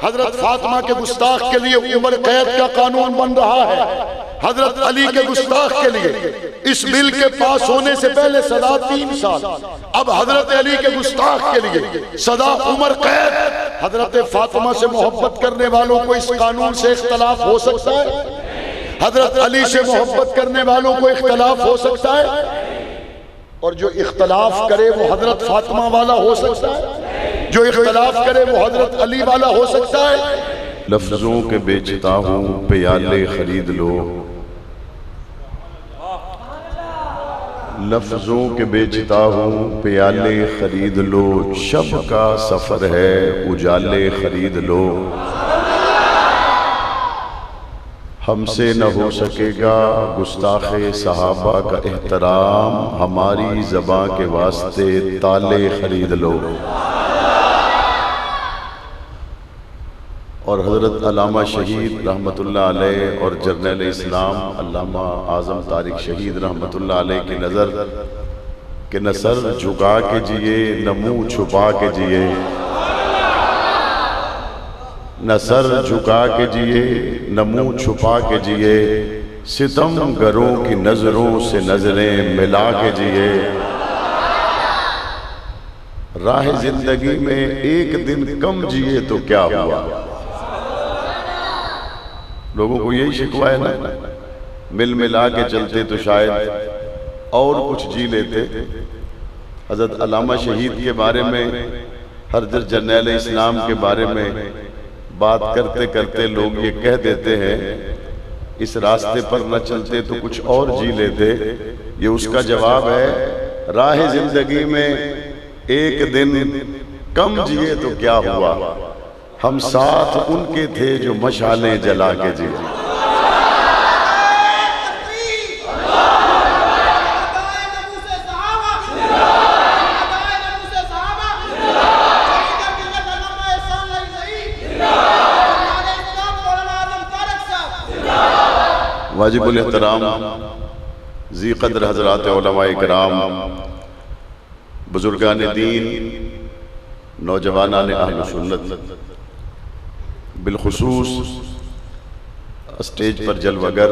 हजरत फातिमा के गुस्ताख के लिए उम्र कैद का कानून बन रहा है, हजरत अली के गुस्ताख के लिए इस बिल के पास होने से पहले सदा 3 साल, अब हजरत अली के गुस्ताख के लिए सदा उम्र कैद। हजरत फातिमा से मोहब्बत करने वालों को इस कानून से इख्तलाफ हो सकता है? हजरत अली से मोहब्बत करने वालों को इख्तलाफ हो सकता है? और जो इख्तलाफ करे वो हजरत फातिमा वाला हो सकता है, जो इख्तलाफ करे वो हजरत अली वाला हो सकता है? लफ्जों के बेचता हूँ प्याले खरीद लो, लफ्जों के बेचता हूँ प्याले खरीद लो, शब का सफर है उजाले खरीद लो। हमसे न हो सकेगा गुस्ताखे सहाबा का एहतराम, हमारी ज़बां के वास्ते ताले खरीद लो। और हज़रत अल्लामा शहीद रहमतुल्लाह अलैह और जर्नल इस्लाम अल्लामा आज़म तारिक शहीद रहमतुल्लाह अलैह की नज़र कि न सर झुका के जिए न मुँह छुपा के जिए, न सर झुका के जिए न मुँह छुपा के जिए, सितम गरों की नजरों से नजरें मिला के जिए। राह जिंदगी में एक दिन कम जिए तो क्या हुआ। लोगों को यही शिकवा है ना, मिल मिला के चलते तो शायद और कुछ जी लेते। हजरत अल्लामा शहीद के बारे में, हजरत जर्नैल इस्लाम के बारे में बात करते करते लोग ये कह देते हैं इस रास्ते पर न चलते तो कुछ और जी लेते। ये उसका जवाब है, राह जिंदगी में एक दिन कम जिए तो क्या हुआ, हम साथ उनके थे जो मशालें जला के जिए। वाजिबुल एहतराम ज़ी क़द्र हज़रात उलमाए किराम, बुजुर्गान दीन, नौजवानान अहले सुन्नत, बिलखुसूस स्टेज पर जलवागर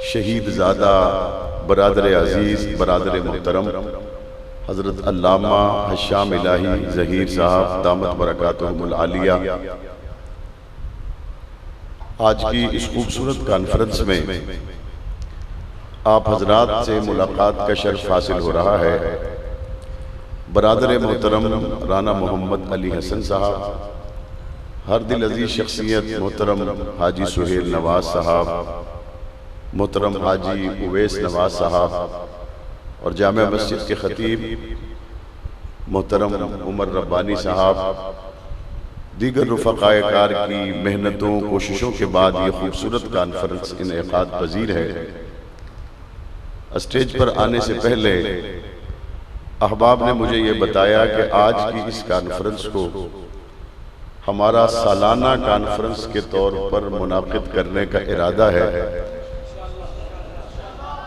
शहीद ज़ादा बरादर अजीज़ बरादर मुहतरम हज़रत अल्लामा हश्शाम इलाही ज़हीर साहब दामत बरकातुहुमुल आलिया, आज की इस खूबसूरत कॉन्फ्रेंस में आप हजरात से मुलाकात का शर्फ हासिल हो रहा है। बरादर मोहतरम राना मोहम्मद अली हसन साहब, हर दिल अजीज शख्सियत मोहतरम हाजी सुहेल नवाज साहब, मोहतरम हाजी उवैस नवाज साहब और जामिया मस्जिद के खतीब मोहतरम उमर रब्बानी साहब, दीगर रुफ़क़ाए कार की मेहनतों कोशिशों के बाद ये खूबसूरत कॉन्फ्रेंस इनेकाद पजीर है। स्टेज पर आने से पहले अहबाब ने मुझे ये बताया कि आज की इस कॉन्फ्रेंस को हमारा सालाना कॉन्फ्रेंस के तौर पर मुनाकिद करने का इरादा है।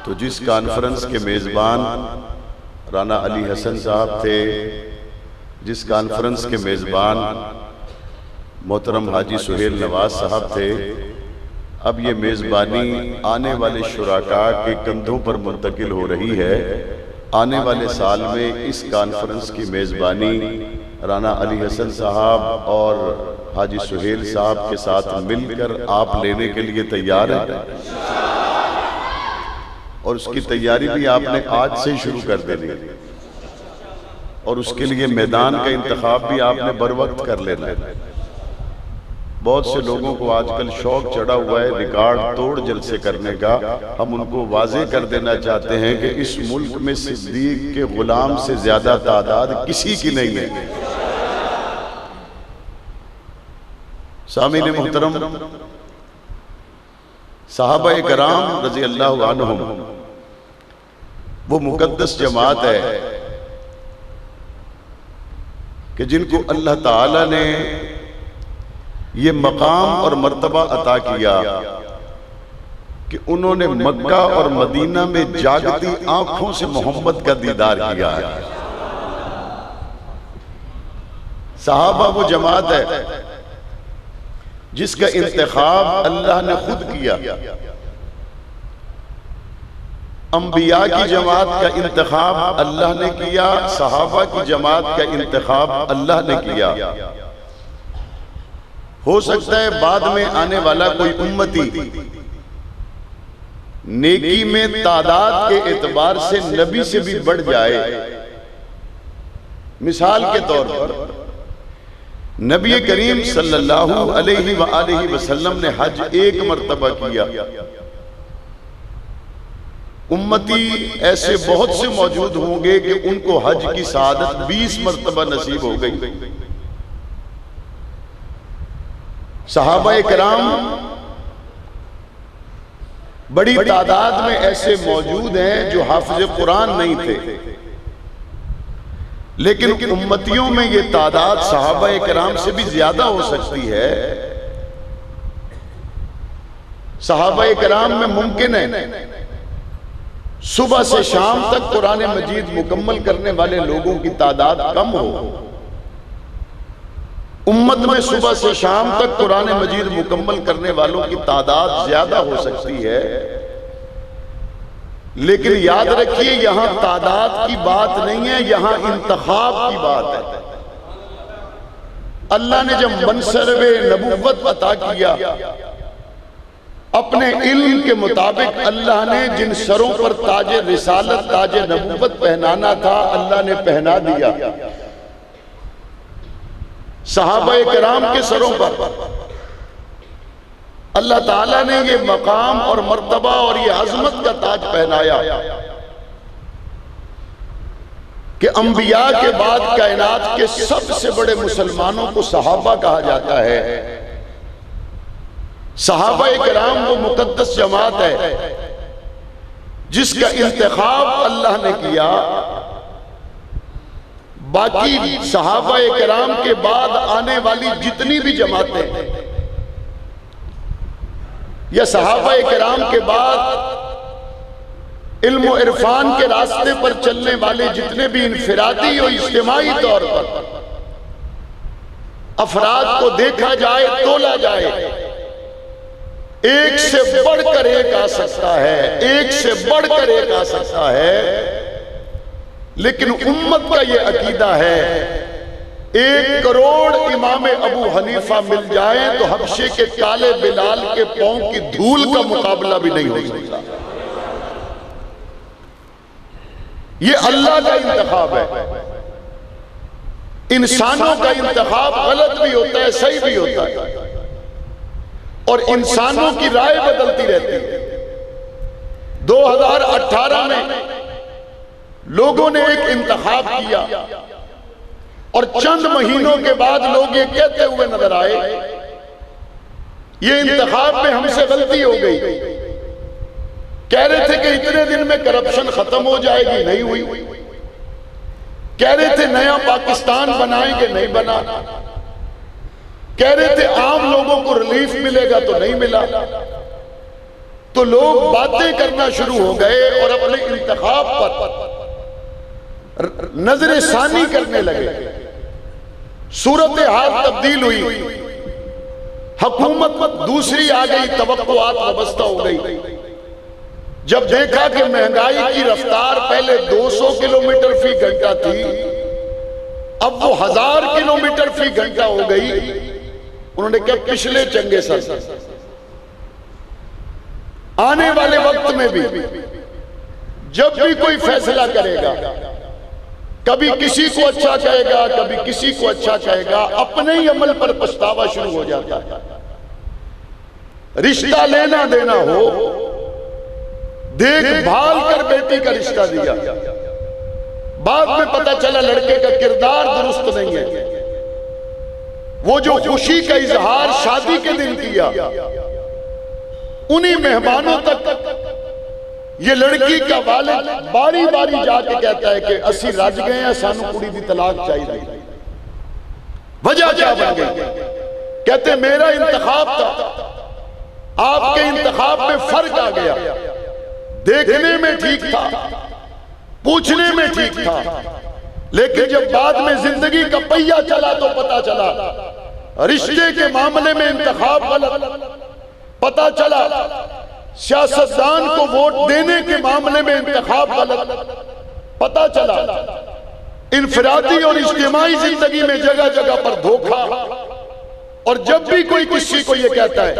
तो जिस कॉन्फ्रेंस के मेज़बान राना अली हसन साहब थे, जिस कॉन्फ्रेंस के मेज़बान मोहतरम हाजी सुहेल नवाज साहब थे, अब ये मेज़बानी आने वाले शुराका के कंधों पर मुंतकिल हो रही है। आने वाले साल में इस कॉन्फ्रेंस की मेज़बानी राना अली हसन साहब और हाजी सुहेल साहब के साथ मिलकर आप लेने के लिए तैयार हैं, और उसकी तैयारी भी आपने आज से ही शुरू कर देनी है, और उसके लिए मैदान का इंतखाब भी आपने बर वक्त कर लेना है। बहुत से लोगों को आजकल शौक चढ़ा हुआ है रिकॉर्ड तोड़ जलसे करने का। हम उनको वाजे कर देना चाहते हैं कि इस मुल्क में सिद्दीक के गुलाम से ज्यादा तादाद किसी की नहीं है। सामीन मुहतरम, सहाबाए कराम रज़ी अल्लाहु अन्हुम वो मुकद्दस जमात है कि जिनको अल्लाह ताला ने ये मकाम और मर्तबा अता किया कि उन्होंने मक्का और मदीना में जागती आंखों से मोहम्मद का दीदार किया है। सहाबा वो जमात है जिसका इंतखाब अल्लाह ने खुद किया। अंबिया की जमात का इंतखाब अल्लाह ने किया, सहाबा की जमात का इंतखाब अल्लाह ने किया। हो सकता है बाद में आने वाला कोई उम्मती नेकी में तादाद के एतबार से नबी से भी बढ़ जाए। मिसाल के तौर पर नबी करीम सल्लल्लाहु अलैहि वसल्लम ने हज एक मर्तबा किया। उम्मती ऐसे बहुत से मौजूद होंगे कि उनको हज की सआदत 20 मर्तबा नसीब हो गई। सहाबा किराम बड़ी तादाद में ऐसे मौजूद हैं जो हाफिज कुरान नहीं थे, लेकिन उम्मतियों में ये तादाद सहाबा किराम से भी ज्यादा हो सकती है। सहाबा किराम में मुमकिन है सुबह से शाम तक कुरान मजीद मुकम्मल करने वाले लोगों की तादाद कम हो। उम्मत में सुबह से शाम तक कुरान मजीद मुकम्मल करने वालों की तादाद ज्यादा हो सकती है, लेकिन याद रखिए यहां तादाद की बात नहीं है, यहां इंतखाब की बात है। अल्लाह ने जब मनसरबे नबुव्वत अता किया, अपने इल्म के मुताबिक अल्लाह ने जिन सरों पर ताजे रिसालत ताजे नबुव्वत पहनाना था अल्लाह ने पहना दिया। सहाबा किराम के सरों पर अल्लाह ताला ने ये मकाम और मर्तबा और ये अजमत का ताज पहनाया कि अंबिया के बाद कायनात के सबसे बड़े मुसलमानों को सहाबा कहा जाता है। सहाबा किराम वो मुकद्दस जमात है जिसका इंतखाब अल्लाह ने किया। बाकी सहाबा किराम के बाद आने वाली जितनी भी जमातें या सहाबा किराम के बाद इल्म और इरफान के रास्ते पर चलने वाले जितने भी इनफिरादी और इज्तिमाई तौर पर अफराद को देखा जाए, तोला जाए, एक से बढ़कर एक आ सकता है, एक से बढ़कर एक आ सकता है। लेकिन उम्मत का यह अकीदा है 1 करोड़ इमाम अबू हनीफा मिल जाए तो हबशे के काले बिलाल के पांव की धूल का मुकाबला भी नहीं हो सकता। यह अल्लाह का इंतखाब है। इंसानों का इंतखाब गलत भी होता है, सही भी होता है, और इंसानों की राय बदलती रहती है। 2018 में लोगों ने एक इंतखाब किया और चंद महीनों के बाद लोग ये कहते हुए नजर आए ये इंतखाब में हमसे गलती हो गई। कह रहे थे कि इतने दिन में करप्शन खत्म हो जाएगी, नहीं हुई। कह रहे थे नया पाकिस्तान बनाएंगे, नहीं बना। कह रहे थे आम लोगों को रिलीफ मिलेगा, तो नहीं मिला। तो लोग बातें करना शुरू हो गए और अपने इंतखाब पर नजर सानी करने लगे। सूरत हाल तब्दील हुई, हुकूमत दूसरी आ गई, तवक्कुआत वाबस्ता हो गई। जब देखा कि महंगाई की रफ्तार पहले 200 किलोमीटर फी घंटा थी, अब वो 1000 किलोमीटर फी घंटा हो गई। उन्होंने कहा पिछले चंगे सर आने वाले वक्त में भी जब भी कोई फैसला करेगा, कभी किसी को अच्छा कहेगा, कभी किसी को अच्छा कहेगा, अपने ही अमल पर पछतावा शुरू हो जाता है। रिश्ता लेना देना हो, देखभाल कर बेटी का रिश्ता दिया, बाद में पता चला लड़के का किरदार दुरुस्त नहीं है। वो जो खुशी का इजहार शादी के दिन किया, उन्हीं मेहमानों तक ये लड़की का वालिद बारी बारी जाके कहता है कि असी रज गए हैं, सानू कुड़ी दी तलाक चाहिए। वजह क्या बन गई? कहते मेरा इंतखाब था, आपके इंतखाब में फर्क आ गया। देखने में ठीक था, पूछने में ठीक था, लेकिन जब बाद में जिंदगी का पहिया चला तो पता चला रिश्ते के मामले में इंतखाब गलत, पता चला सियासतदान को वोट देने के मामले में इंतखाब गलत, पता चला इनफरादी और इज्तिमाई जिंदगी में जगह जगह पर धोखा। और जब भी कोई किसी को ये कहता है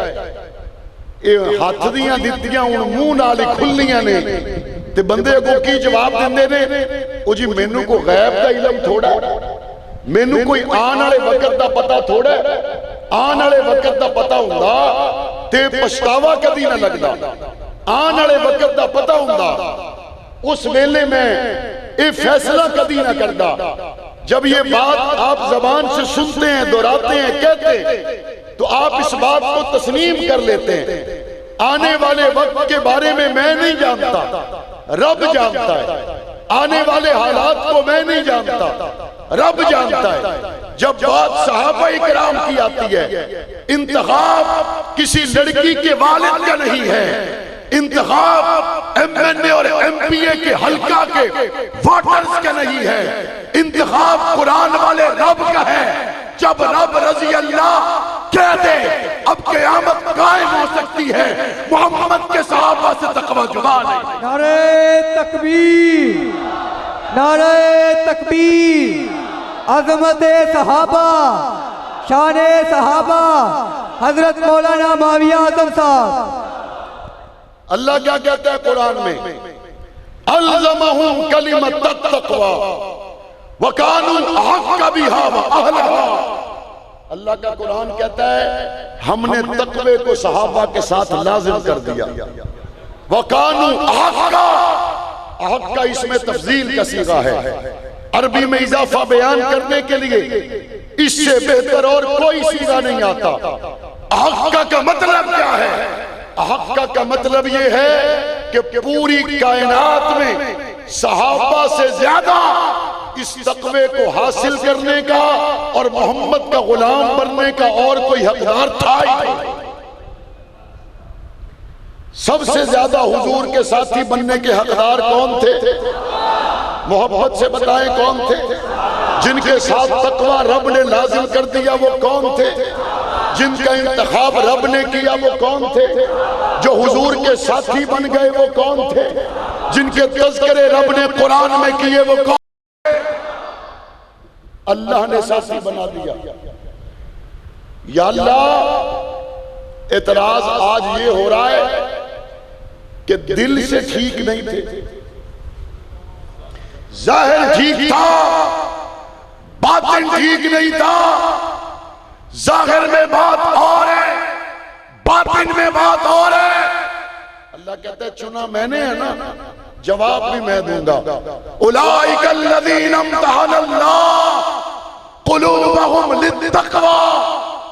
ये हाथ दियां दित्तियां हुण मुंह नाल ही खुल्लियां ने ते बंदे को की जवाब देंदे ने, ओ जी मैनू को गैब का इलम थोड़ा, मैनू कोई आने वाले वक्त का पता थोड़ा, आने वाले वक्त का पता हुंदा ते पछतावा कदी ना लगदा, आने वाले वक्त का पता हुंदा उस वेले में ये फैसला कदी ना करदा। जब ये बात आप जबान से सुनते हैं, दोहराते हैं, कहते हैं, तो आप इस बात को तस्लीम कर लेते हैं। आने वाले वक्त के बारे में मैं नहीं जानता, रब जानता है। आने वाले हालात को मैं नहीं जानता, रब जानता है। जब बात सहाबा इकराम की आती है, इंतखाब किसी लड़की के वालिद का नहीं है, इंतखाब एमएनए और एमपीए के हल्का के वोटर्स का नहीं है, इंतखाब कुरान वाले रब का है। जब रब रजी अल्लाह कह दे अब क़यामत कायम हो सकती है, मोहम्मद के सहाबा से तकवा जुदा नहीं। नारे तकबीर, नारे तकबीर, अज़मत सहाबा, शान सहाबा, हजरत मौलाना माविया आज़म साहब। अल्लाह क्या कहता है कुरान में, अल्ज़महुम कलिमत तक़वा व कानू अहक़्क़ बिहा व अहलहा। अल्लाह का कुरान कहता है हमने तक़वे को सहाबा के साथ लाजिम कर दिया। व कानू अहक़्क़, अहक़्क़ इसमें तफ़ज़ील का सीगा है, अरबी में इजाफा बयान करने के लिए इससे बेहतर और कोई सीगा नहीं आता। अहक़्क़ का मतलब क्या है? अहक़्क़ का मतलब ये है कि पूरी कायनात में सहाबा से ज्यादा इस तक़वे को हासिल करने का और मोहम्मद का गुलाम बनने का और कोई हकदार था ही नहीं। सबसे ज्यादा हुजूर के साथी बनने के हकदार कौन थे? मोहब्बत से बताएं कौन थे? जिनके साथ तक़वा रब ने लाजिम कर दिया वो कौन थे? जिनका इंतखाब रब ने किया वो कौन थे? जो हुजूर के साथी बन गए वो कौन थे? जिनके तज़किरे रब ने कुरान में किए वो कौन? अल्लाह ने साथी बना दिया। या अल्लाह, एतराज आज ये हो रहा है कि दिल से ठीक नहीं थे, जाहिर ठीक था, बातिन ठीक नहीं था। जाहिर में बात और है, बातिन में बात और है। अल्लाह कहता है चुना मैंने है ना, जवाब भी मैं दूंगा। उलाइकल्लज़ीना इम्तहनल्लाह क़ुलूबहुम लित्तक़वा।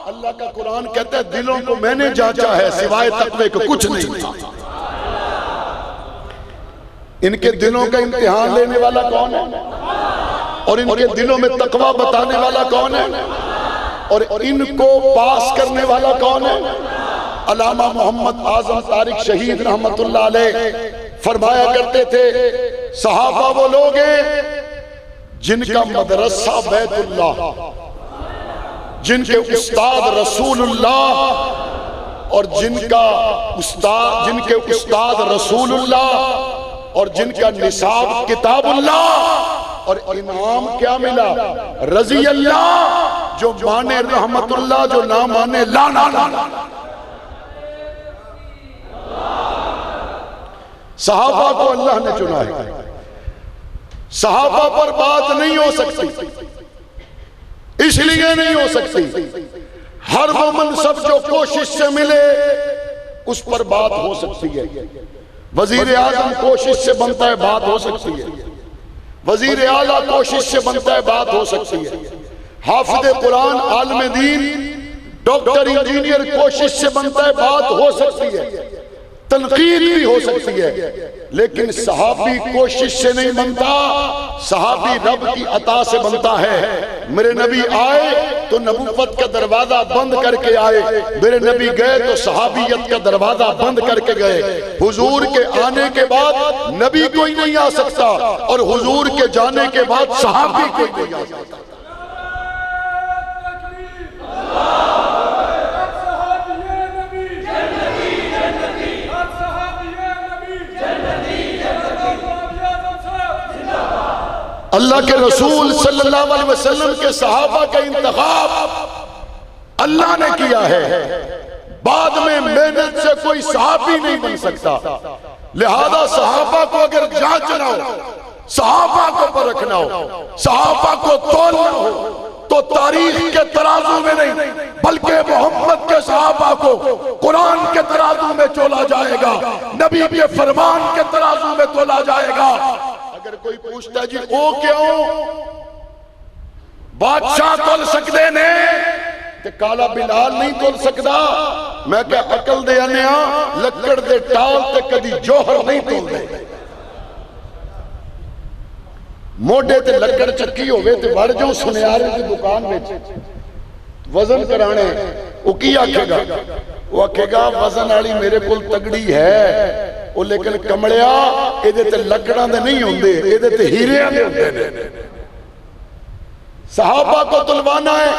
अल्लाह का कुरान कहता है दिलों को मैंने जांचा है, सिवाय तक़वे के कुछ नहीं था। इनके दिलों का इम्तिहान लेने वाला कौन है? और इनके दिलों में तक़वा बताने वाला कौन है? और इनको पास करने वाला कौन है? अल्लामा मोहम्मद आज़म तारिक शहीद रहमतुल्लाह अलैह फरमाया करते थे, सहाबा वो लोग हैं जिनका मदरसा बैतुल्लाह, जिनके उस्ताद रसूलुल्लाह और जिनके उस्ताद रसूलुल्लाह और जिनका निसाब किताबुल्लाह। और इनाम क्या मिला? रज़ी अल्लाह, जो माने रहमतुल्लाह, जो ना माने लाना। सहाबा को अल्लाह ने चुना है। सहाबा पर बात नहीं हो सकती, इसलिए नहीं हो सकती हर वो मनसब जो कोशिश से मिले उस पर बात हो सकती है। वजीर आजम कोशिश से बनता है, बात हो सकती है। वजीर आला कोशिश से बनता है, बात हो सकती है। हाफिज कुरान, आलिम दीन, डॉक्टर, इंजीनियर कोशिश से बनता है, बात हो सकती है। तनकीद भी हो सकती है, लेकिन सहाबी कोशिश से नहीं बनता, सहाबी रब की अता से बनता है। मेरे नबी आए तो नबूवत का दरवाजा बंद करके आए, मेरे नबी गए तो सहाबियत का दरवाजा बंद करके गए। हुजूर के आने के बाद नबी कोई नहीं आ सकता और हुजूर के जाने के बाद सहाबी कोई नहीं आ सकता। अल्लाह के रसूल सल्लल्लाहु अलैहि वसल्लम के सहाबा का इंतखाब अल्लाह ने किया है। बाद में मेहनत से कोई सहाबी नहीं बन सकता। लिहाजा सहाबा को अगर जांचना हो, सहाबा को परखना हो, सहाबा को तोलना हो, तो तारीख के तराजू में नहीं बल्कि मोहम्मद के सहाबा को कुरान के तराजू में तोला जाएगा, नबी के फरमान के तराजू में तोला जाएगा। अगर कोई पूछता है जी ओ क्यों बादशाह तोल सकते ने ते काला बिलाल नहीं तोल सकता? मैं क्या अकल दे आने लकड़ दे टाल ते कदी जोहर नहीं तोलते। मोढे ते लकड़ चक्की होवे ते वड़ जाओ सुनियारे की दुकान में वजन कराने, वो की आखेगा? वो आखेगा वजन वाली मेरे को तगड़ी है, वो लेकिन कमलिया इहदे ते लकड़ां दे नहीं होंदे, इहदे ते हीरियां दे होंदे ने। सहाबा को तुलवाना है,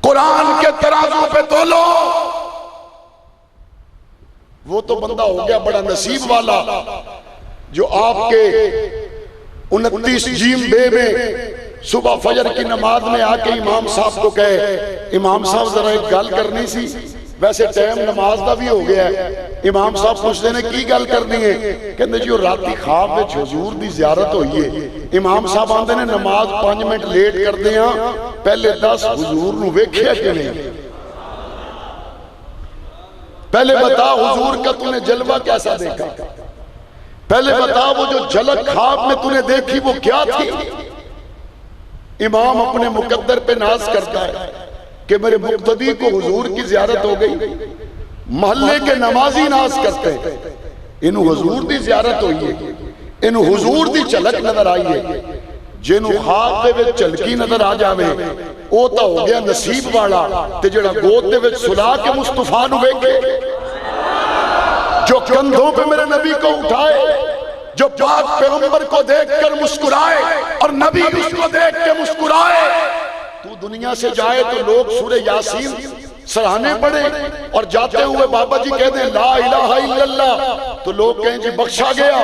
कुरान के तराजू पे तोलो। वो तो बंदा हो गया बड़ा नसीब वाला जो आपके 29 जीम बे में सुबह फजर की नमाज में आके इमाम साहब को कहे, इमाम साहब जरा एक गल करनी सी। वैसे टाइम नमाज का भी हो गया है। इमाम साहब पूछते ने की गल करनी है? कहते जी राती ख्वाब में हुजूर दी ज़ियारत हुई है। इमाम साहब आंदे ने नमाज 5 मिनट लेट करते हैं, पहले 10 हुजूर नूं वेखिया कि नहीं? पहले बता हुजूर का तूने जलवा कैसा देखा? पहले बता वो जो झलक ख्वाब में तूने देखी वो क्या थी? इमाम अपने मुकद्दर पे नाज करता है कि मेरे मुक्तदी को हुजूर की ज़ियारत हो गई। महल्ले के नमाजी नाज करते हैं, इन्हू हुजूर की ज़ियारत हुई है, इन्हू हुजूर की झलक नजर आई है। जिन्हू ख्वाब दे विच झलकी नजर आ जावे वो तो हो गया नसीब वाला, ते जिहड़ा गोद दे विच सुला के मुस्तफा नूं वेखे, जो कंधों पे मेरे नबी को उठाए, जो पाक पैगंबर को देखकर मुस्कुराए और नबी उसको देख के मुस्कुराए। तू दुनिया से जाए तो लोग सूरह यासीन सराहने पड़े और जाते हुए बाबा जी कहते हैं ला इलाहा इल्लल्लाह, तो लोग कहें जी बख्शा गया।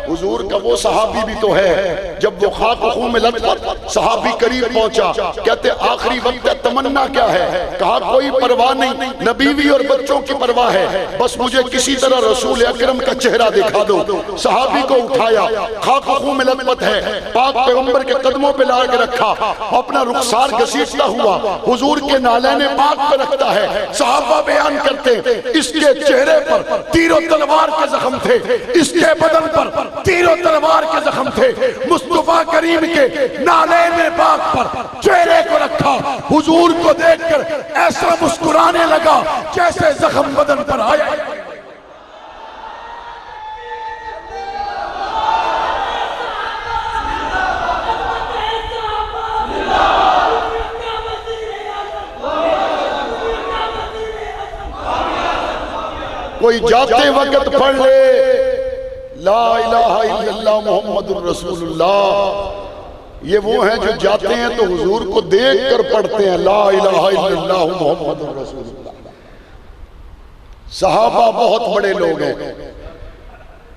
हुजूर का वो सहाबी भी तो है, जब वो खाक खून में लथपथ सहाबी करीब पहुंचा, कहते आखिरी वक्त है, तमन्ना क्या है? कहा कोई परवाह नहीं, नबीवी और बच्चों की परवाह है, बस मुझे किसी तरह रसूल अकरम का चेहरा दिखा दो। सहाबी को उठाया, खाक खून में लथपथ है, पाक पैगंबर के कदमों पे ला के रखा, अपना रुखसार घसीटता हुआ हुजूर के नालैने पाक पे रखता है। सहाबा बयान करते इसके चेहरे पर तीरों तलवार के जख्म थे, इसके बदन पर तीरों तलवार के जख्म थे। मुस्तफा करीम के नालैने पाक पर चेहरे को रखा, हुजूर को देखकर ऐसा मुस्कुराने लगा जैसे जख्म बदन पर आया। कोई जाते वक्त पढ़ ले ला इलाहा इल्लल्लाह मुहम्मदुर रसूलुल्लाह। ये वो हैं जो जाते हैं तो हुजूर को देख कर पढ़ते हैं ला इलाहा इल्लल्लाह मुहम्मदुर रसूलुल्लाह। सहाबा बहुत बड़े लोग हैं,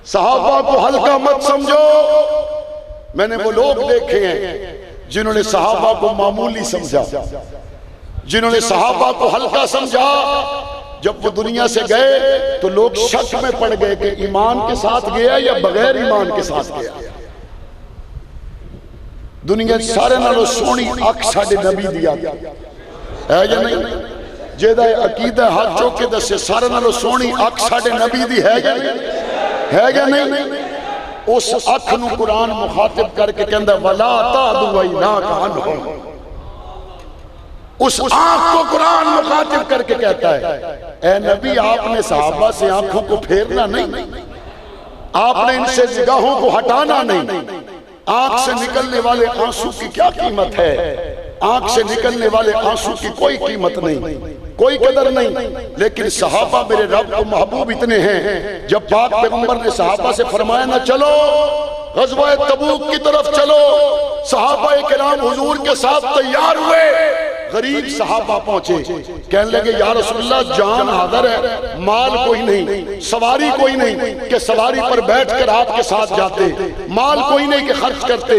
सहाबा को हल्का मत समझो। मैंने वो लोग देखे हैं जिन्होंने सहाबा को मामूली समझा, जिन्होंने सहाबा को हल्का समझा। जब वो दुनिया से गए तो लोग शक में पड़ गए कि ईमान के साथ गया या बगैर ईमान के साथ गया। दुनिया सारे नालों सोहनी अख साडे नबी दी है या नहीं? जेदा अकीदा हाथ चौक के दसे सारे नालों सोहनी अख साडे नबी दी है या नहीं? है या नहीं? उस अख नूं कुरान मुखातिब करके कहंदा वला तादु वैना कहन, उस आंख को कुरान मुखातिब करके कहता है ए नबी आपने सहाबा से आंखों को फेरना नहीं, आपने इनसे निगाहों को हटाना नहीं। आंख से निकलने वाले आंसू की क्या कीमत है? आंख से निकलने वाले आंसू की कोई कीमत नहीं, कोई कदर नहीं। लेकिन सहाबा मेरे रब को महबूब इतने हैं, जब पाक पैगंबर ने सहाबा से फरमाया ना चलो ग़ज़वा तबूक की तरफ चलो, सहाबा किराम हुजूर के साथ तैयार हुए। गरीब सहाबा पहुंचे, कहने लगे या रसूलल्लाह जान हाजिर है, माल कोई नहीं, सवारी कोई नहीं कि सवारी पर बैठकर आपके साथ जाते, माल कोई नहीं कि खर्च करते,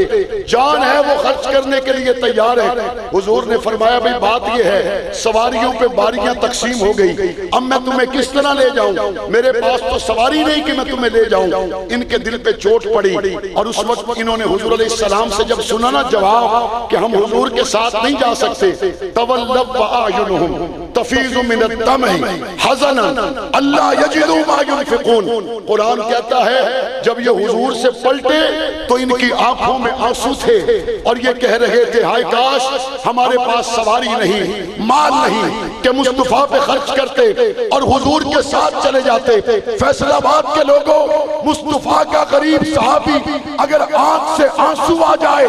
जान है वो खर्च करने के लिए तैयार है। हुजूर ने फरमाया भाई बात ये है सवारियों पे बारियां तकसीम हो गई, अब मैं तुम्हें किस तरह ले जाऊं, मेरे पास तो सवारी नहीं कि मैं तुम्हें ले जाऊं। इनके दिल पे चोट पड़ी और उस वक्त इन्होंने हुजूर अलैहिस्सलाम से जब सुना ना जवाब कि हम हुजूर के साथ नहीं जा सकते, तवल्लव अयुनहुम तफीज़ु मिनद दम'i हज़नन अल्ला यजिदू मा युनफिकून। कुरान कहता है जब ये हुजूर से पलटे तो इनकी आंखों में आंसू थे और ये कह रहे थे हाय काश हमारे पास सवारी नहीं, माल नहीं कि मुस्तफा पे खर्च करते और हुजूर के साथ चले जाते। फैसलाबाद के लोगों, मुस्तफा का गरीब सहाबी अगर आंख से आंसू आ जाए,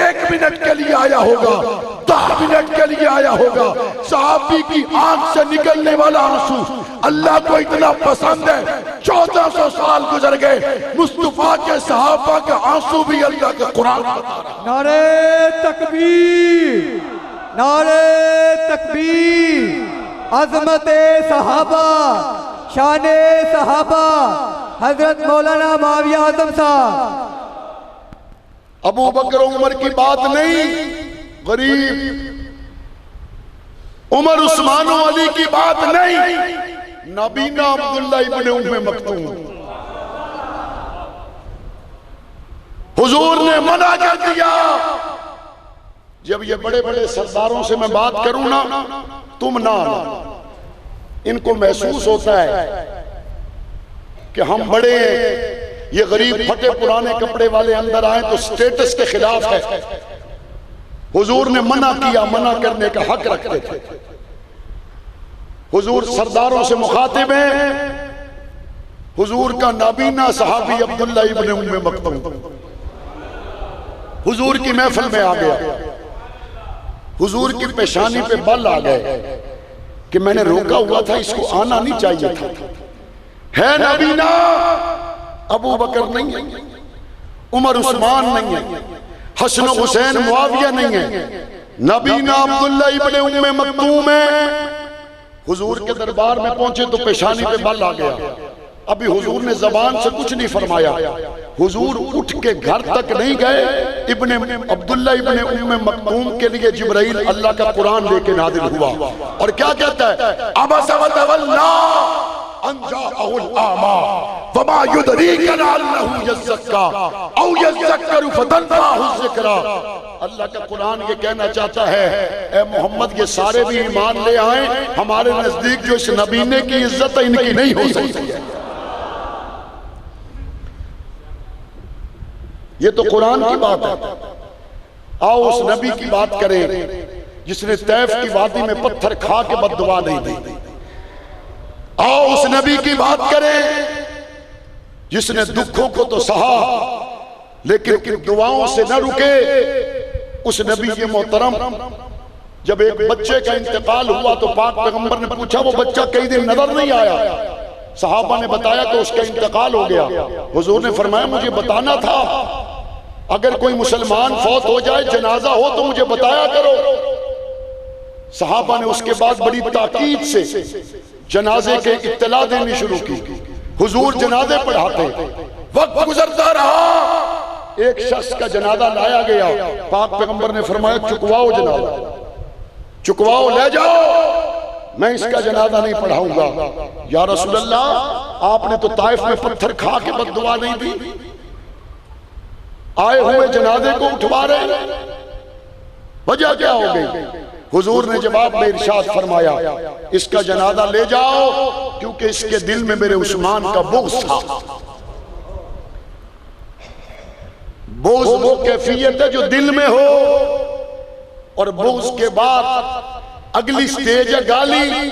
1 मिनट के लिए आया होगा, 10 मिनट के लिए आया होगा, सहाबी की आंख से निकलने वाला आंसू अल्लाह को इतना पसंद है, 1400 साल गुजर गए, मुस्तफा के सहाबा के आंसू भी अल्लाह के कुरान बता रहा है। नारे तकबीर, नारे तकबीर, अज़मते सहाबा, शाने सहाबा, हजरत मौलाना माविया आजम साहब। अबू बकर उमर की बात नहीं, गरीब उमर उस्मान अली की बात नहीं, नबीना अब्दुल्ला इब्ने उम्मे मक्तूम। हुजूर ने मना कर दिया। जब ये बड़े बड़े सरदारों से मैं बात करूं ना, तुम ना आना, इनको महसूस होता है कि हम बड़े, ये गरीब फटे पुराने कपड़े वाले अंदर आए तो स्टेटस के खिलाफ है। हुजूर ने मना किया, मना करने का हक रखते थे। हुजूर सरदारों से मुखातिब हैं, हुजूर का नाबीना सहाबी अब्दुल्ला इब्ने उम्मे मक्तूम हुजूर की महफिल में आ गया। हुजूर की पेशानी पे बल आ गए कि मैंने रोका हुआ था, इसको आना नहीं चाहिए था। है नबीना, अबू बकर नहीं है, उमर उस्मान नहीं है, हसन हुसैन मुआविया नहीं है, नबीना अब्दुल्ला इब्ने उम्मे मक्तूम है। हुजूर के दरबार में पहुंचे तो पेशानी पे बल आ गया। अभी हुजूर ने जबान से कुछ नहीं फरमाया, हुजूर उठ के घर तक नहीं गए, इब्ने अब्दुल्ला इब्ने उम्मे मक्तूम के लिए जिब्राइल अल्लाह का कुरान लेके नाजिल हुआ और क्या कहता है, अबस व तवल्ला अन जाअहुल आमा वमा युदरीका अन्नहु यज़क्का औ यज़क्करु फतनफअहु ज़िक्रा। अल्लाह का कुरान ये कहना चाहता है, ए मोहम्मद ये सारे भी ईमान ले आए, हमारे नजदीक जो इस नबीने की इज्जत है इनकी नहीं हो सकती है। ये तो कुरान की बात है। आओ उस नबी की बात करें जिसने तैफ की वादी में पत्थर खा के बद्दुआ नहीं दी। आओ उस नबी की बात करें जिसने दुखों को तो सहा लेकिन दुआओं से न रुके। उस नबी के मोहतरम जब एक बच्चे का इंतकाल हुआ तो पाक पैगंबर ने पूछा वो बच्चा कई दिन नजर नहीं आया। सहाबा ने बताया तो उसका इंतकाल हो गया। हुजूर ने फरमाया मुझे बताना था, अगर कोई मुसलमान फौत हो जाए जनाजा हो तो मुझे बताया करो। सहाबा ने उसके बाद बड़ी ताकीद से जनाजे के इत्तला देनी शुरू की। हुजूर जनाजे पढ़ाते, वक्त गुजरता रहा, एक शख्स का जनाजा लाया गया। पाक पैगंबर ने फरमाया चुकवाओ जनाजा, चुकवाओ, ले जाओ, मैं इसका जनाजा नहीं पढ़ाऊंगा। या रसूल अल्लाह आपने तो ताइफ में पत्थर खा के बद्दुआ नहीं दी, आए हुए जनाजे को उठवा रहे, वजह क्या हो गई? हुजूर ने जवाब में इरशाद फरमाया इसका जनाजा ले जाओ क्योंकि इसके दिल में मेरे उस्मान का बोझ था। बोझ वो कैफियत है जो दिल में हो, और बोझ के बाद अगली स्टेज है गाली,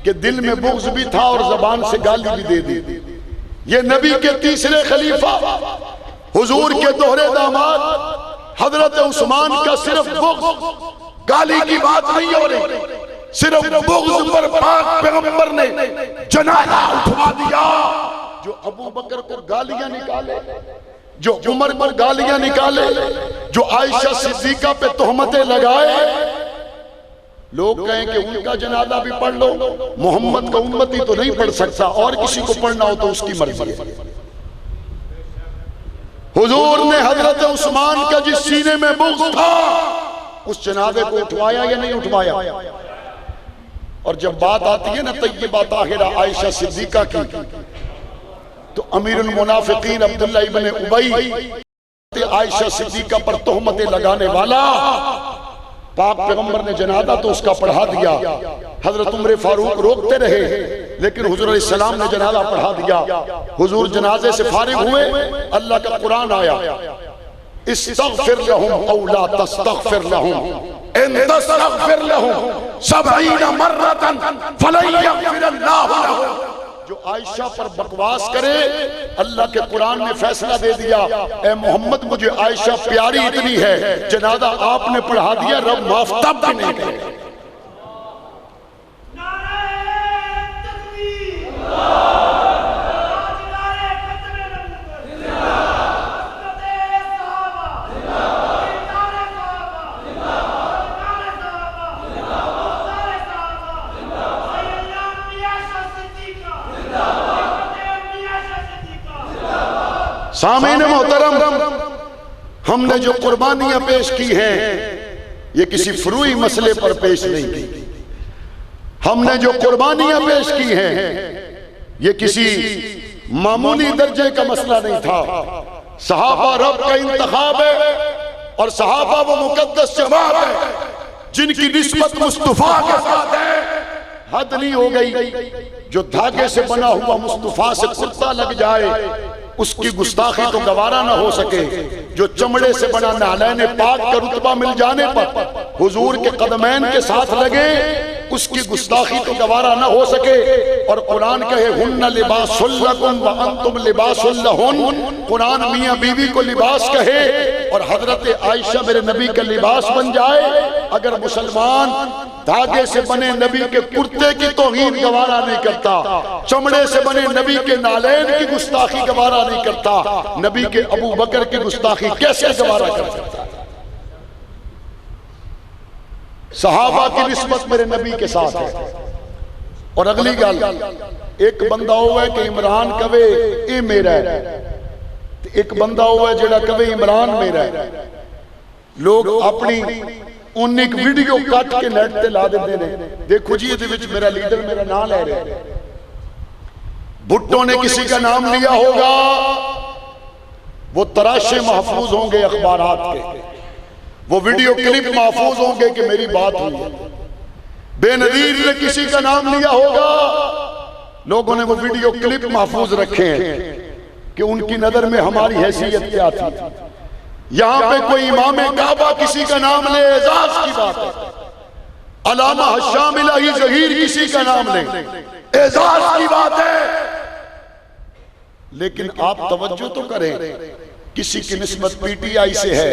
कि दिल में बोझ भी था और जबान से गाली भी दे दी। ये नबी के तीसरे खलीफा हुजूर के दोहरे दामाद हजरत उस्मान का सिर्फ बोझ, गाली की बात नहीं हो रही, सिर्फ बोझ पर पाक पैगंबर ने जनाजा उठवा दिया। जो अबू बकर को गालियां निकाले, जो उमर पर गालियां निकाले, जो आयशा सिद्दीका पे तोहमतें लगाए, लोग कहें कि उनका जनाजा भी पढ़ लो, मोहम्मद का उम्मती तो नहीं पढ़ सकता, और किसी को पढ़ना हो तो उसकी मर्जी है। हुजूर ने हजरत उस्मान का जिस सीने में बुग़्ज़ था उस जनाजे को उठवाया या नहीं उठवाया? और जब बात आती है ना तय्यबा ताहिरा आयशा सिद्दीका की, तो अमीरुल मुनाफिकीन अब्दुल्ला इब्न उबई आयशा सिद्दीका पर तोहमतें लगाने वाला, पाक पैगंबर ने जनाजा तो उसका पढ़ा दिया, हजरत उमर फारूक रोकते रहे, लेकिन हुजूर अलैहि सलाम ने जनाजा पढ़ा दिया। हुजूर जनाजे से फारिग हुए, अल्लाह का कुरान आया, इस्तग़फिर लहुम औ ला तस्तग़फिर लहुम इन तस्तग़फिर लहुम 70 मर्रतन फलन यग़फिरल्लाहु लहुम। जो आयशा पर बकवास करे, अल्लाह के कुरान ने फैसला दे दिया, ए मोहम्मद मुझे आयशा प्यारी इतनी है, जनाजा आपने पढ़ा दिया, रब माफ तब भी नहीं करेगा। सामीन मोहतरम, हमने जो कुर्बानियां पेश की हैं ये किसी फ्रूई मसले पर पेश नहीं की। हमने जो कुर्बानियां पेश की हैं ये किसी मामूली दर्जे का मसला नहीं था। सहाबा रब का इंतखाब है और सहाबा वो मुकद्दस जमात है जिनकी निस्बत मुस्तफा के साथ है। हद नहीं हो गई? जो धागे से बना हुआ मुस्तफा से कुर्ता लग जाए उसकी गुस्ताखी तो गवारा ना हो सके। जो चमड़े से बना नालैन पाक का रुतबा मिल जाने पर हुजूर के कदमैन के साथ लगे उसकी गुस्ताखी तो गवारा ना हो सके। और कुरान कहे हुन्ना लिबासुल लकुम व अंतुम लिबासुल लहुन। कुरान मियां बीवी को लिबास कहे और हजरत आयशा मेरे नबी का लिबास बन जाए। अगर मुसलमान धागे से बने नबी के कुर्ते की तौहीन गवारा नहीं करता, चमड़े से बने नबी के नालैन की गुस्ताखी गवारा नहीं करता, नबी के अबू बकर की गुस्ताखी कैसे गवारा कर सकता? सहाबा की निस्बत मेरे नबी के साथ है। और अगली गल, एक बंदा हुआ है कि इमरान कवे ये मेरा है, एक बंदा हुआ है जेड़ा कवे इमरान मेरा है। लोग अपनी उन एक वीडियो कट के नेट ते ला देते हैं, देखो जी ये मेरा लीडर मेरा नाम ले रहा है। भुट्टो ने किसी का नाम लिया होगा, वो तराशे महफूज होंगे अखबारात के, वो वीडियो क्लिप महफूज होंगे कि मेरी बात हुई है। बेनजीर ने किसी का नाम लिया होगा, लोगों ने वो वीडियो क्लिप महफूज रखे हैं कि उनकी नजर में हमारी हैसियत क्या थी। यहां पे कोई इमाम काबा किसी का नाम ले, एजाज की बात है। अलामा हश्शाम इलाही ज़हीर किसी का नाम ले, एजाज की बात है। लेकिन आप तवज्जो तो करें, किसी की निस्बत पीटीआई से है,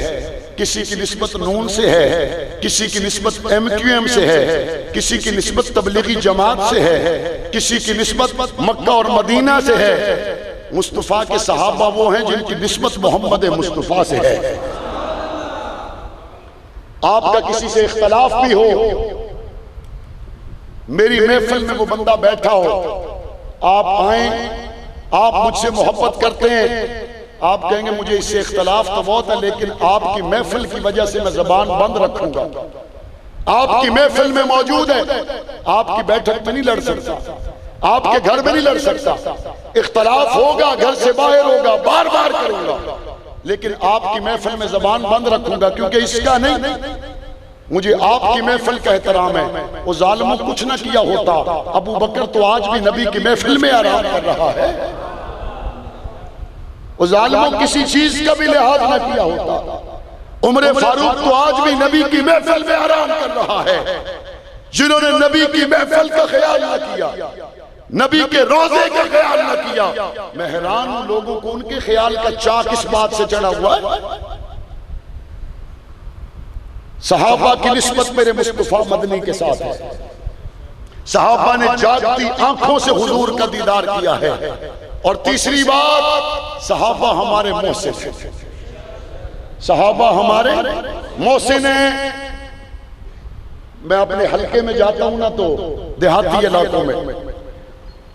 किसी की निस्बत नून से है, किसी की निस्बत एमक्यूएम से है, किसी की निस्बत तबलीगी जमात से है, किसी की निस्बत मक्का और मदीना से है। मुस्तफा के सहाबा वो हैं जिनकी निस्बत मोहम्मद मुस्तफा से है। आपका किसी से इख्तलाफ भी हो, मेरी महफिल में वो बंदा बैठा हो, आप आए, आप मुझसे मोहब्बत करते हैं, आप कहेंगे मुझे इससे इख्तलाफ तो बहुत है लेकिन आपकी महफिल की वजह से मैं जबान बंद रखूंगा। आपकी महफिल में मौजूद है, आपकी बैठक में नहीं लड़ सकता, आपके घर में नहीं लड़ सकता। इख्तलाफ होगा, घर से बाहर होगा, बार बार करूंगा, लेकिन आपकी महफिल में जबान बंद रखूंगा क्योंकि इसका नहीं, मुझे आपकी महफिल का एहतराम है। वो जालिमों कुछ ना किया होता, अबू बकर तो आज भी नबी की महफिल में आराम कर रहा है। वो जालिमों किसी चीज का भी लिहाज ना किया होता, उमर फारूक तो आज भी नबी की महफिल में आराम कर रहा है। जिन्होंने नबी की महफिल का ख्याल न किया, नबी के रोजे का ख्याल न किया, मैं हैरान हूं लोगों को उनके ख्याल का चाक इस बात से चढ़ा हुआ है। सहाबा की निस्बत मेरे मुस्तफा मदनी के साथ है। सहाबा ने जागती आंखों से हुजूर का दीदार किया है। और तीसरी बात, सहाबा हमारे मोहसिन हैं, सहाबा हमारे मोहसिन हैं। मैं अपने हलके में जाता हूं ना तो देहाती इलाकों में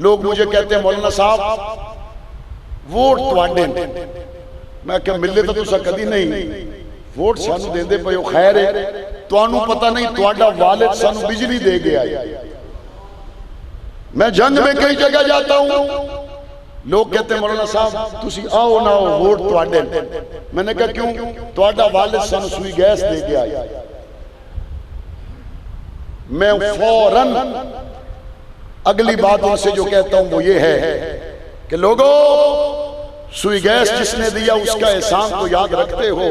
लोग मुझे कहते हैं मौलाना साहब वोट तुहाडे ने। मैं क्या मिले तो तुसा कदी नहीं वोट सानू देंदे पे हो खैर है, तुहानू पता नहीं तुहाडा वालिद सानू बिजली दे गया। मैं जंग में कई जगह जाता हूं, लोग कहते हैं मौलाना साहब तुसी आओ ना आओ वोट तुहाडे ने। मैंने कहा क्यों? तुहाडा वालिद सानू सुई गैस दे के आया। मैं फौरन अगली बात उनसे जो कहता हूं वो ये है कि लोगों सुई गैस जिसने दिया उसका एहसान तो याद रखते हो,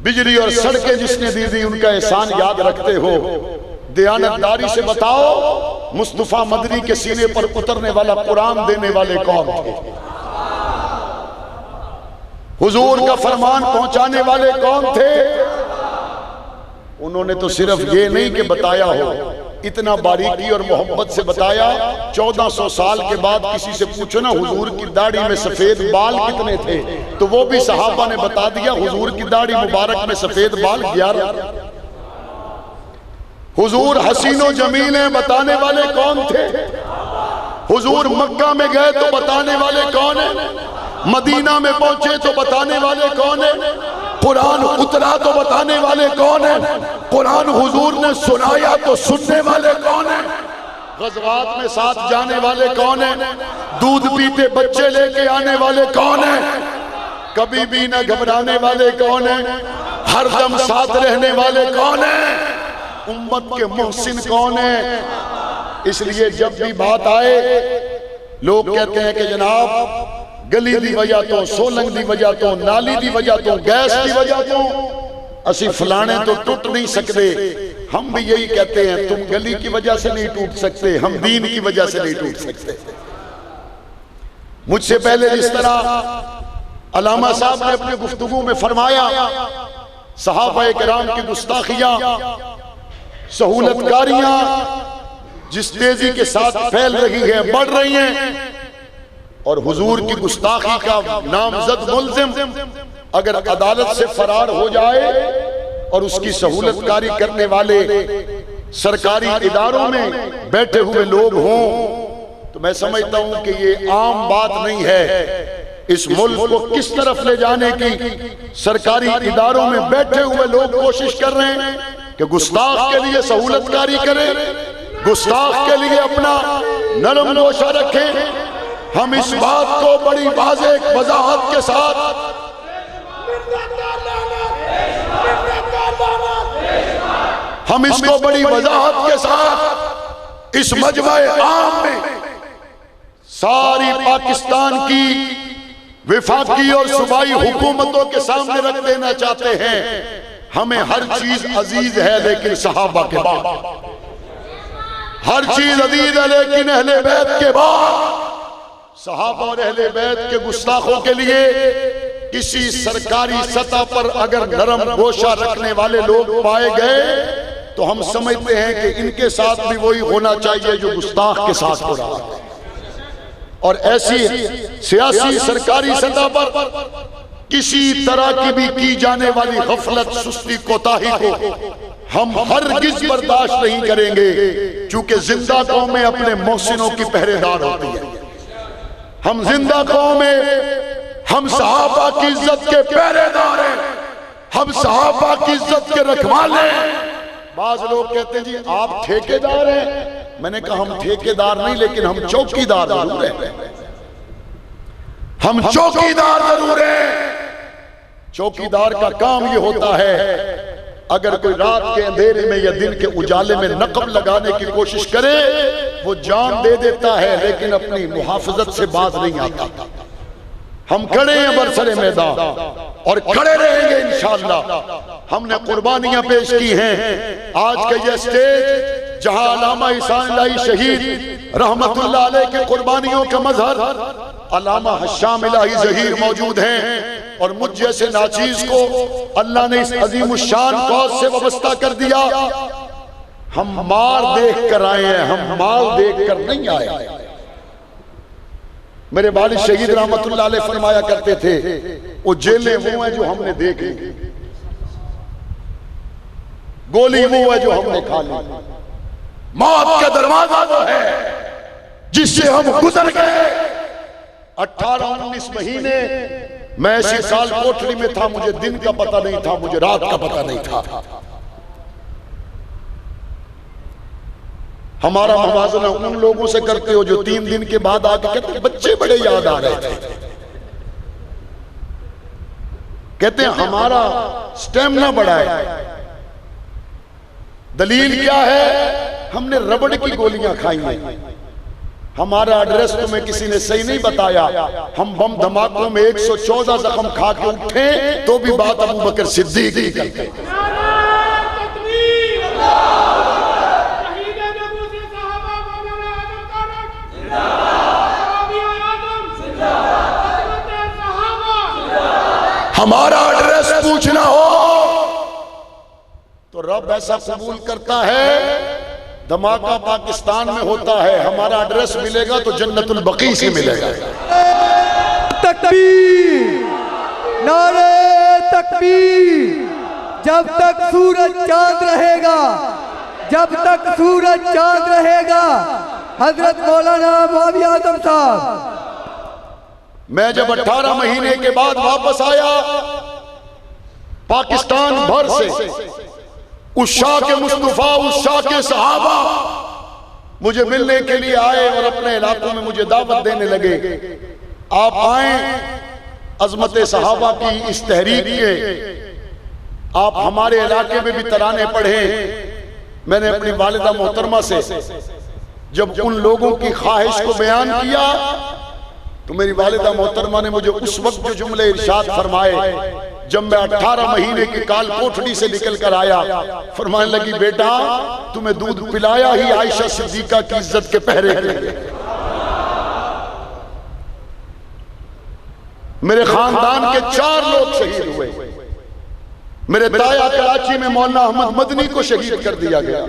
बिजली और सड़कें जिसने दी थी उनका एहसान याद रखते हो। दयानतदारी से बताओ मुस्तफा मदनी के सीने पर उतरने वाला कुरान देने वाले कौन थे? हुजूर का फरमान पहुंचाने वाले कौन थे? उन्होंने तो सिर्फ ये नहीं कि बताया हो, इतना बारीकी और मोहब्बत से बताया। 1400 साल के बाद किसी से पूछो ना हुजूर की दाढ़ी में सफेद बाल कितने थे, तो वो भी सहाबा ने बता दिया हुजूर की दाढ़ी मुबारक में सफेद बाल 11। हुजूर हसीनो जमील हैं बताने वाले कौन थे? हुजूर मक्का में गए तो बताने वाले कौन है? मदीना में पहुंचे तो बताने वाले कौन है? कुरान उतरा तो बताने वाले कौन है? कुरान हुजूर ने सुनाया तो सुनने वाले कौन है? गज़वात में साथ जाने वाले कौन है? दूध पीते बच्चे लेके आने वाले कौन है? कभी भी न घबराने वाले कौन है? हरदम साथ रहने वाले कौन है? उम्मत के मोहसिन कौन है? इसलिए जब भी बात आए लोग कहते हैं कि जनाब गली दी वजह तो, सोलंग दी वजह तो, नाली दी वजह तो, गैस की वजह तो असी फलाने तो टूट नहीं सकते। हम भी यही कहते हैं तुम गली की वजह से नहीं टूट सकते, हम दीन की वजह से नहीं टूट सकते। मुझसे पहले जिस तरह अल्लामा साहब ने अपने गुफ्तगू में फरमाया सहाबा किराम की गुस्ताखियां, सहूलतकारियां जिस तेजी के साथ फैल रही है, बढ़ रही हैं, और हुजूर की गुस्ताखी का नामजद मुल्जिम अगर अदालत से फरार हो जाए और उसकी सहूलतकारी करने वाले सरकारी इदारों में बैठे हुए लोग हों, तो मैं समझता हूं कि ये आम बात नहीं है। इस मुल्क को किस तरफ ले जाने की सरकारी इदारों में बैठे हुए लोग कोशिश कर रहे हैं कि गुस्ताख के लिए सहूलतकारी करें, गुस्ताख के लिए अपना नरम नोशा रखें। हम इस बात को बड़ी वाज़ेह वजाहत के साथ हम इसको बड़ी वजाहत के साथ इस मजमे आम में सारी पाकिस्तान की विफाकी और सूबाई हुकूमतों के सामने रख देना चाहते हैं। हमें हर चीज अजीज है लेकिन सहाबा के बाद, हर चीज अजीज है लेकिन अहले बैत के बाद। सहाबा और अहले बैत के गुस्ताखों के लिए किसी सरकारी सतह पर अगर नरम गोशा रखने वाले लोग पाए गए तो हम समझते हैं कि इनके साथ भी वही होना चाहिए जो गुस्ताख के साथ हो रहा है। और ऐसी सियासी सरकारी सतह पर किसी तरह की भी की जाने वाली गफलत, सुस्ती, कोताही को हम हरगिज बर्दाश्त नहीं करेंगे, क्योंकि जिंदा कौमें अपने मोहसिनों की पहरेदार होती है। हम जिंदा कौमें, हम सहाबा की इज्जत के पहरेदार हैं, हम सहाबा की इज्जत के रखवाले। बाज लोग कहते हैं जी आप ठेकेदार हैं। मैंने कहा हम ठेकेदार नहीं लेकिन हम चौकीदार जरूर हैं, हम चौकीदार जरूर हैं। चौकीदार का काम ये होता है अगर कोई रात के अंधेरे में या दिन के उजाले में नकब लगाने की कोशिश करे वो जान दे देता है लेकिन अपनी मुहाफजत से बाज नहीं आता। हम खड़े हैं बरसरे मैदान और खड़े रहेंगे इंशाअल्लाह। हमने कुर्बानियां पेश की हैं। आज का यह स्टेज जहां अल्लामा ihsan इलाही शहीद रहमतुल्लाह अलैह के कुर्बानियों का मजहर अल्लामा हश्शाम इलाही ज़हीर मौजूद हैं, और मुझ जैसे नाचीज को अल्लाह ने इस अजीमुश्शान कौस से वाबस्ता कर दिया। हम मार देख कर आए हैं, हम माल देख कर नहीं आए। मेरे वालिद शहीद रहमतुल्लाह अलैह फरमाया करते थे वो जेलें वो हैं जो हमने देखी। गोली वो है जो हमने खा ली, मौत का दरवाजा वो है जिससे हम गुजर गए। 18-19 महीने मैं इसी साल कोठरी में था, मुझे दिन का पता नहीं था, मुझे रात का पता नहीं था। हमारा मुवाजना उन लोगों से करते हो जो 3 दिन के बाद आके कहते बच्चे बड़े याद आ रहे थे, कहते हैं हमारा स्टेमिना बढ़ा है। दलील क्या है? हमने रबड़ की गोलियां खाई हैं। हमारा एड्रेस तुम्हें किसी ने सही नहीं बताया। हम बम धमाकों में 114 जख्म खा के उठे तो भी बात अबू बकर सिद्दीक की करते। हमारा एड्रेस पूछना हो तो रब ऐसा कबूल करता है, धमाका पाकिस्तान में होता है, हमारा एड्रेस मिलेगा तो जन्नतुल बकी से मिलेगा। तकबीर, नारे तकबीर। जब तक सूरज चांद रहेगा, जब तक सूरज चांद रहेगा। हजरत मौलाना मौलवी आजम साहब। मैं जब 18 महीने के बाद वापस आया पाकिस्तान भर से, उस शाह के मुस्तफा, उस शाह के सहाबा मुझे मिलने के लिए आए और अपने इलाकों में मुझे दावत देने लगे। आप आए, अजमत सहाबा की इस तहरीक के आप हमारे इलाके में भी तराने पढ़े। मैंने अपनी वालिदा मोहतरमा से जब उन लोगों की ख्वाहिश को बयान किया तो मेरी वालिदा मोहतरमा ने मुझे उस वक्त जो जुमले इरशाद फरमाए, जब मैं 18 महीने की काल कोठरी से निकल कर आया, फरमाने लगी बेटा तुम्हें दूध पिलाया ही आयशा सिद्दीका की इज्जत के पहरे के लिए। मेरे खानदान के 4 लोग शहीद हुए। मेरे ताया कराची में मौलाना अहमद मदनी को शहीद कर दिया गया,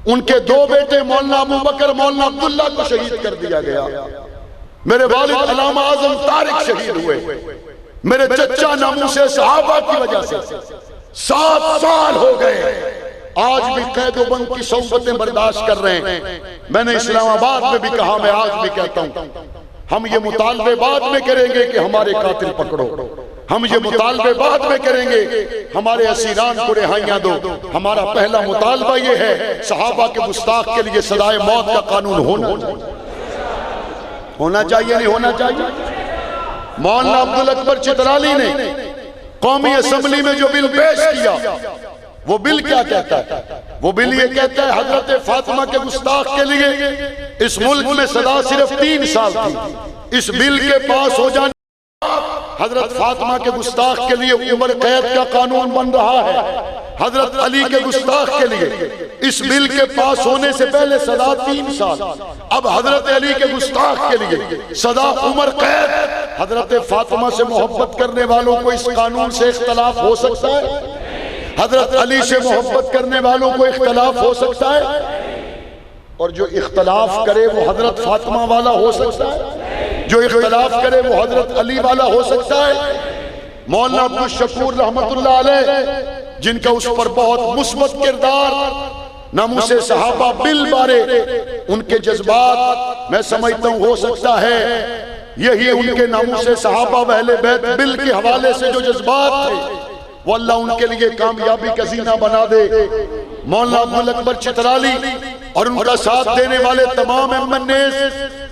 उनके 2 बेटे मौलाना अबू बकर, मौलाना अब्दुल्ला को शहीद कर दिया गया। मेरे वालिद अल्लामा आजम तारिक शहीद हुए। मेरे चचा नामूसे सहाबा की वजह से 7 साल हो गए, आज भी कैदोबंद की सोबतें बर्दाश्त कर रहे हैं। मैंने इस्लामाबाद में भी कहा, मैं आज भी कहता हूं, हम ये मुतालबे बाद में करेंगे कि हमारे कातिल पकड़ो, हम ये मुतालबे बाद में करेंगे हमारे असीरान को रिहाइयां दो। हमारा पहला मुतालबा ये है सहाबा के गुस्ताख के लिए सजाए मौत का कानून होना चाहिए नहीं होना चाहिए। मौलाना अब्दुल अकबर चितराली ने कौमी असेंबली में जो बिल पेश किया, वो बिल क्या कहता है? वो बिल ये कहता है हजरत फातिमा के गुस्ताख के लिए इस मुल्क में सजा सिर्फ 3 साल थी। इस बिल के पास हो जाने हजरत फातिमा के गुस्ताख के लिए उम्र कैद का कानून बन रहा है। हजरत अली के गुस्ताख के लिए इस बिल के पास होने से पहले सजा 3 साल, अब हजरत अली के गुस्ताख के लिए सजा उम्र कैद। हजरत फातिमा से मोहब्बत करने वालों को इस कानून से इख्तलाफ हो सकता है, हजरत अली से मोहब्बत करने वालों को इख्तलाफ हो सकता है, और जो इख्तलाफ करे वो हजरत फातिमा वाला हो सकता है, जो इख्तलाफ करे वो हजरत अली वाला हो सकता है। मौलाना अब्दुल शकूर रहमतुल्लाह अलैह जिनका उस पर बहुत मुस्बत किरदार, नामूसे सहाबा बिल बारे उनके जज्बात मैं समझता हूँ हो सकता है यही उनके नामूसे सहाबा अहले बैत बिल के हवाले से जो जज्बात थे वो अल्लाह उनके लिए कामयाबी का जीना बना दे। मौलाना अब्दुल अकबर चितराली और उनका साथ देने वाले तमाम एमएनएस,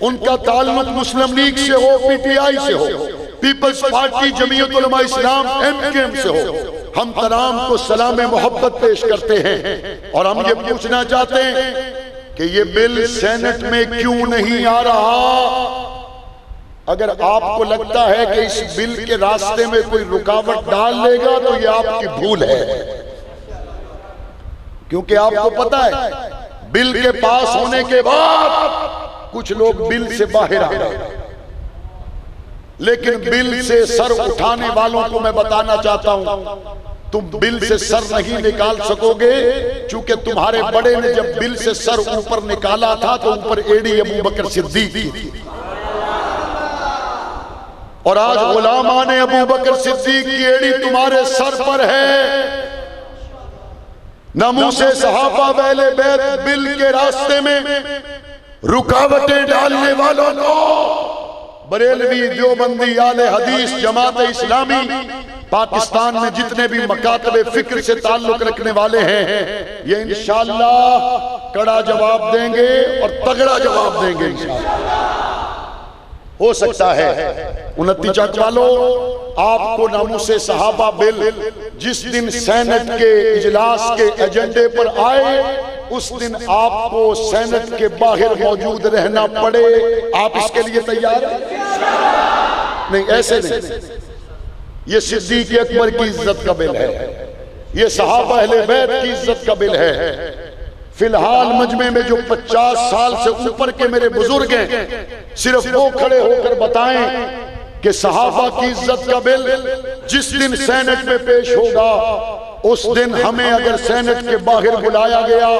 उनका ताल्लुक मुस्लिम लीग से हो, पीटीआई से हो, पीपल्स पार्टी, जमीयत उलमा इस्लाम, एमकेएम से हो, हम तमाम को सलाम मोहब्बत पेश करते हैं। और हम ये पूछना चाहते हैं कि ये बिल सेनेट में क्यों नहीं आ रहा? अगर आपको लगता है कि इस बिल के रास्ते में कोई रुकावट डाल लेगा तो ये आपकी भूल है, क्योंकि आपको पता है बिल के पास होने के बाद कुछ लोग बिल से बाहर आ गए, लेकिन बिल से सर उठाने वालों को मैं बताना चाहता हूं तुम बिल से सर नहीं निकाल सकोगे, क्योंकि तुम्हारे बड़े ने जब बिल से सर ऊपर निकाला था तो ऊपर एड़ी अबू बकर सिद्दीक थी, और आज उलामा ने अबू बकर सिद्दीक की एड़ी तुम्हारे सर पर है। नामूसे सहाबा वहले बैत बिल के रास्ते में रुकावटें डालने वालों को बरेलवी, देवबंदी, आले हदीस, जमात इस्लामी, पाकिस्तान में जितने भी मकातबे फिक्र से ताल्लुक रखने वाले हैं, ये इंशाअल्लाह कड़ा जवाब देंगे और तगड़ा जवाब देंगे इंशाअल्लाह। हो सकता है 29 चक वालों, आपको नामूसे सहाबा बिल जिस दिन सेनेट के इजलास के एजेंडे पर आए, उस दिन आपको सेनेट के बाहर मौजूद रहना पड़े। आप इसके लिए तैयार हैं? नहीं, ऐसे नहीं। ये सिद्दीक अकबर की इज्जत का बिल है, ये सहाबा अहले बैत की इज्जत का बिल है। फिलहाल मजमे में जो 50 साल से ऊपर के मेरे बुजुर्ग हैं, सिर्फ वो खड़े होकर बताएं कि सहाबा की इज्जत का बिल जिस दिन सेनेट में पेश होगा, उस दिन हमें अगर सेनेट के बाहर बुलाया गया,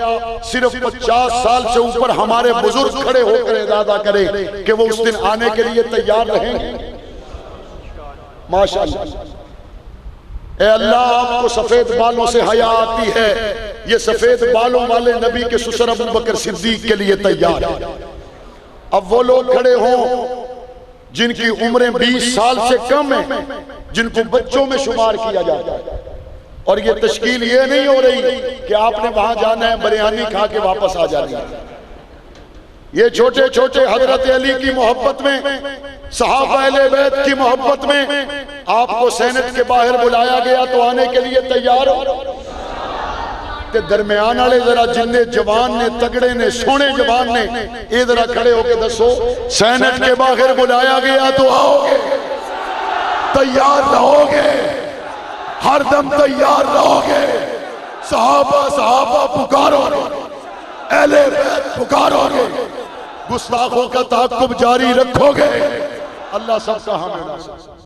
सिर्फ 50 साल से ऊपर हमारे बुजुर्ग खड़े होकर इरादा करें कि वो उस दिन आने के लिए तैयार रहेंगे। माशाअल्लाह। ए अल्लाह, आपको सफेद बालों से हया आती है, ये सफेद बालों वाले नबी के ससुर अबू बकर सिद्दीक के लिए तैयार है। अब वो लोग खड़े हों जिनकी उम्रें 20 साल से कम है, जिनको बच्चों में शुमार किया जाता है, और ये तश्कील ये नहीं हो रही कि आपने वहां जाना है, बिरयानी खा के वापस आ जाना है। ये छोटे छोटे हजरत अली की मोहब्बत में, सहाबा अहले बैत की मोहब्बत में आपको सेनेट के बाहर बुलाया गया तो आने के लिए तैयार हो? ते दरमियान वाले जरा जिन्ने जवान ने, तगड़े ने, सोने जवान ने, ये जरा खड़े होके दसो, सेनेट के बाहर बुलाया गया तो आओगे? तैयार रहोगे? हरदम तैयार रहोगे? सहाबा सहाबा पुकारोगे, अहले बैत पुकारोगे, गुस्ताखों का ताक़ुब जारी रखोगे? अल्लाह सबका हमें